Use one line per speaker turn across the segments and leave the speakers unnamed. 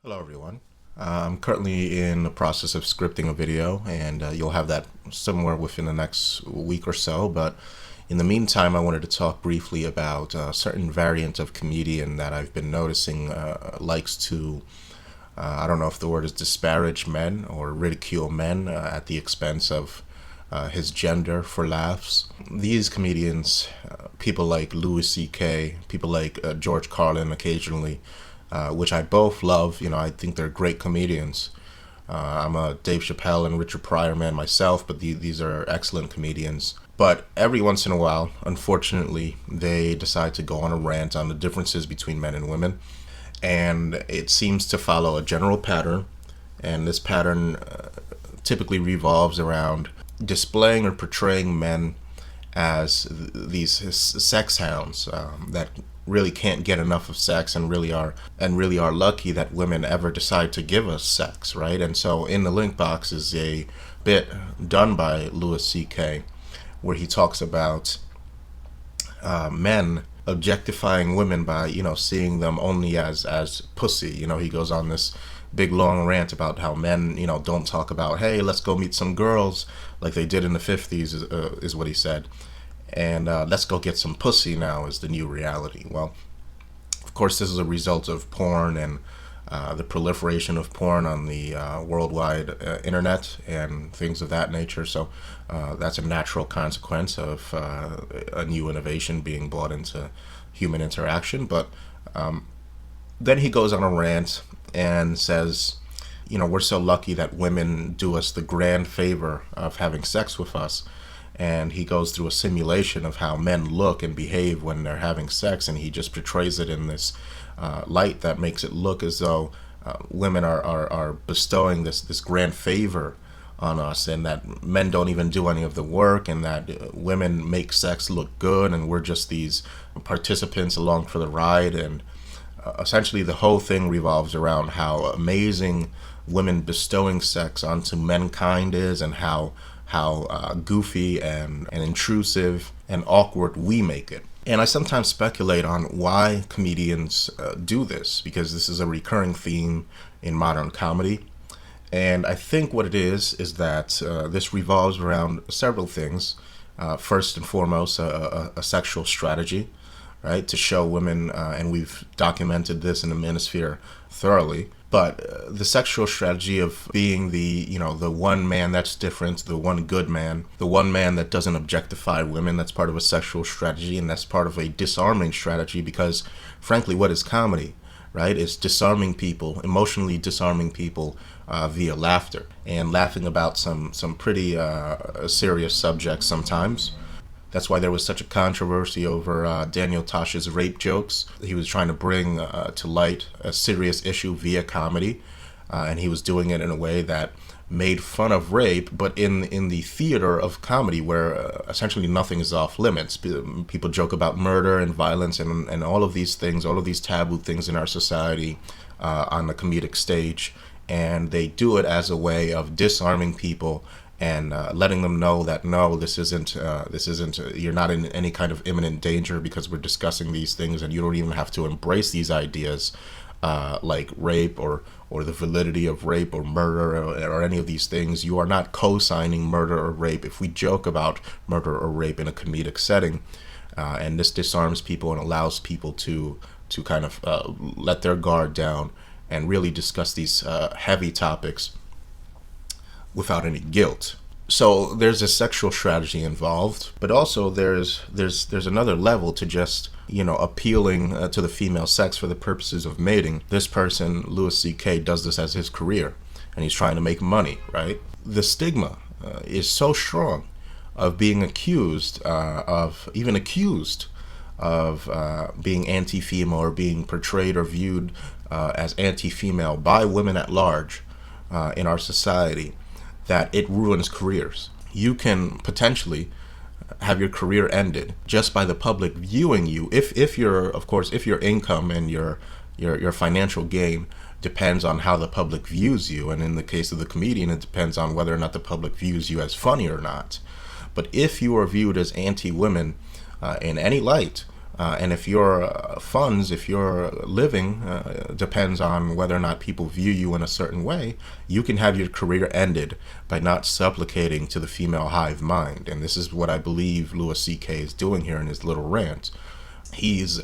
Hello everyone. I'm currently in the process of scripting a video, and you'll have that somewhere within the next week or so. But in the meantime, I wanted to talk briefly about a certain variant of comedian that I've been noticing likes to, I don't know if the word is disparage men or ridicule men at the expense of his gender for laughs. These comedians, people like Louis C.K., people like George Carlin occasionally, which I both love. I think they're great comedians. I'm a Dave Chappelle and Richard Pryor man myself, but these are excellent comedians. But every once in a while, unfortunately, they decide to go on a rant on the differences between men and women. And it seems to follow a general pattern. And this pattern typically revolves around displaying or portraying men as these sex hounds that really can't get enough of sex and really are lucky that women ever decide to give us sex, right? And so in the link box is a bit done by Louis C.K. where he talks about men objectifying women by seeing them only as pussy. He goes on this big long rant about how men don't talk about, hey, let's go meet some girls like they did in the 50s is what he said, and let's go get some pussy now is the new reality. Well, of course, this is a result of porn and the proliferation of porn on the worldwide internet and things of that nature. So that's a natural consequence of a new innovation being brought into human interaction. But then he goes on a rant and says, we're so lucky that women do us the grand favor of having sex with us. And he goes through a simulation of how men look and behave when they're having sex, and he just portrays it in this light that makes it look as though women are bestowing this grand favor on us, and that men don't even do any of the work, and that women make sex look good, and we're just these participants along for the ride. And essentially the whole thing revolves around how amazing women bestowing sex onto mankind is, and how goofy and intrusive and awkward we make it. And I sometimes speculate on why comedians do this, because this is a recurring theme in modern comedy. And I think what it is that this revolves around several things. First and foremost, a sexual strategy, right? To show women, and we've documented this in the manosphere thoroughly, but the sexual strategy of being the one man that's different, the one good man, the one man that doesn't objectify women, that's part of a sexual strategy, and that's part of a disarming strategy, because frankly, what is comedy, right? It's disarming people, emotionally disarming people via laughter, and laughing about some pretty serious subjects sometimes. That's why there was such a controversy over Daniel Tosh's rape jokes. He was trying to bring to light a serious issue via comedy, and he was doing it in a way that made fun of rape, but in the theater of comedy, where essentially nothing is off limits. People joke about murder and violence and all of these things, all of these taboo things in our society on the comedic stage, and they do it as a way of disarming people and letting them know that no, this isn't. You're not in any kind of imminent danger because we're discussing these things, and you don't even have to embrace these ideas like rape or the validity of rape or murder or any of these things. You are not co-signing murder or rape if we joke about murder or rape in a comedic setting, and this disarms people and allows people to kind of let their guard down and really discuss these heavy topics without any guilt. So there's a sexual strategy involved, but also there's another level to just appealing to the female sex for the purposes of mating. This person, Louis C.K., does this as his career, and he's trying to make money, right? The stigma is so strong of being accused of being anti-female or being portrayed or viewed as anti-female by women at large in our society, that it ruins careers. You can potentially have your career ended just by the public viewing you, if your income and your financial gain depends on how the public views you. And in the case of the comedian, it depends on whether or not the public views you as funny or not. But if you are viewed as anti-women in any light, And if your funds, if your living depends on whether or not people view you in a certain way, you can have your career ended by not supplicating to the female hive mind. And this is what I believe Louis C.K. is doing here in his little rant. He's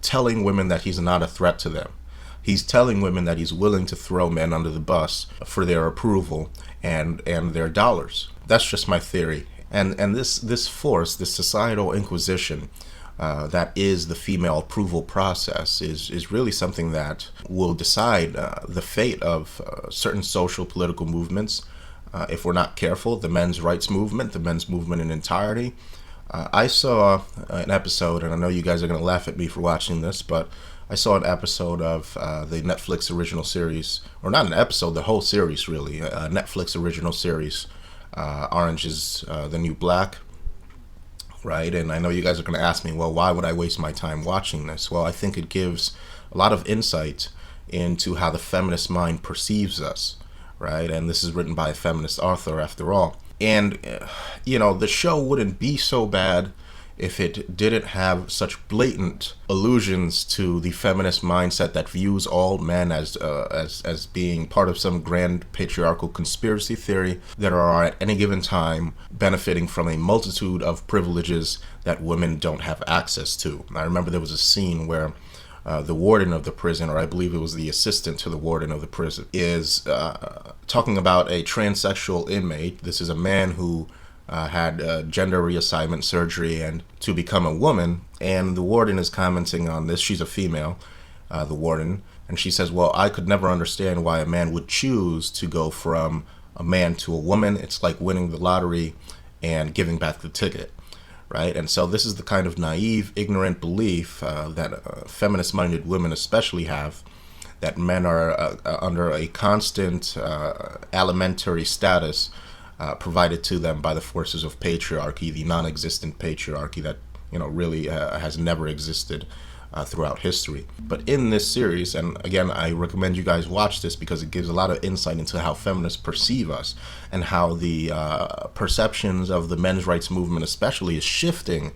telling women that he's not a threat to them. He's telling women that he's willing to throw men under the bus for their approval and their dollars. That's just my theory. And this force, this societal inquisition, that is the female approval process, is really something that will decide the fate of certain social political movements. If we're not careful, the men's rights movement, the men's movement in entirety. I saw an episode, and I know you guys are going to laugh at me for watching this, but I saw an episode of the Netflix original series, or not an episode, the whole series really, a Netflix original series, Orange is the New Black. Right? And I know you guys are going to ask me, well, why would I waste my time watching this? Well, I think it gives a lot of insight into how the feminist mind perceives us, right? And this is written by a feminist author, after all. And, the show wouldn't be so bad if it didn't have such blatant allusions to the feminist mindset that views all men as being part of some grand patriarchal conspiracy theory that are at any given time benefiting from a multitude of privileges that women don't have access to. I remember there was a scene where the warden of the prison, or I believe it was the assistant to the warden of the prison, is talking about a transsexual inmate. This is a man who had gender reassignment surgery and to become a woman, and the warden is commenting on this. She's a female, the warden, and she says, well, I could never understand why a man would choose to go from a man to a woman. It's like winning the lottery and giving back the ticket, right? And so this is the kind of naive, ignorant belief that feminist-minded women especially have, that men are under a constant alimentary status provided to them by the forces of patriarchy, the non-existent patriarchy that really has never existed throughout history. But in this series, and again, I recommend you guys watch this because it gives a lot of insight into how feminists perceive us and how the perceptions of the men's rights movement especially is shifting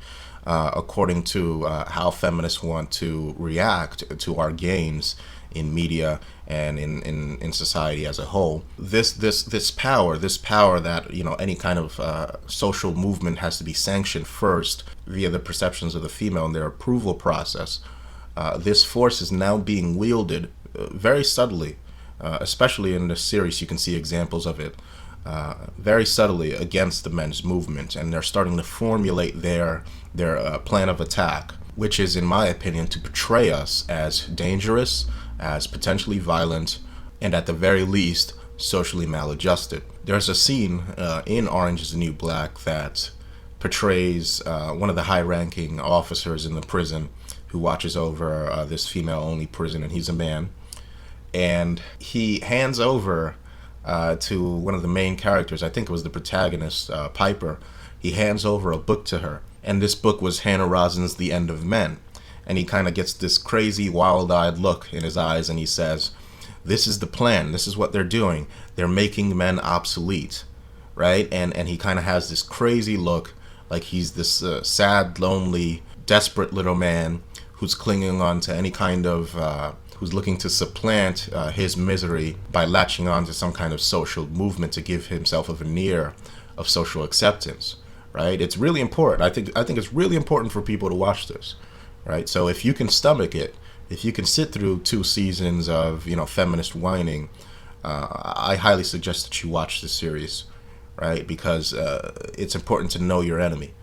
according to how feminists want to react to our gains in media and in society as a whole. This power that any kind of social movement has to be sanctioned first via the perceptions of the female and their approval process. This force is now being wielded very subtly, especially in this series. You can see examples of it very subtly against the men's movement, and they're starting to formulate their plan of attack, which is, in my opinion, to portray us as dangerous, as potentially violent, and at the very least, socially maladjusted. There's a scene in Orange is the New Black that portrays one of the high-ranking officers in the prison who watches over this female-only prison, and he's a man. And he hands over to one of the main characters, I think it was the protagonist, Piper. He hands over a book to her, and this book was Hannah Rosin's The End of Men. And he kind of gets this crazy, wild-eyed look in his eyes, and he says, this is the plan. This is what they're doing. They're making men obsolete, right? And he kind of has this crazy look, like he's this sad, lonely, desperate little man who's clinging on to any kind of, who's looking to supplant his misery by latching on to some kind of social movement to give himself a veneer of social acceptance, right? It's really important. I think it's really important for people to watch this. Right, so if you can stomach it, if you can sit through 2 seasons of feminist whining, I highly suggest that you watch this series, right? Because it's important to know your enemy.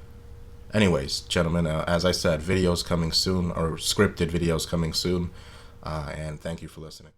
Anyways, gentlemen, as I said, videos coming soon, or scripted videos coming soon, and thank you for listening.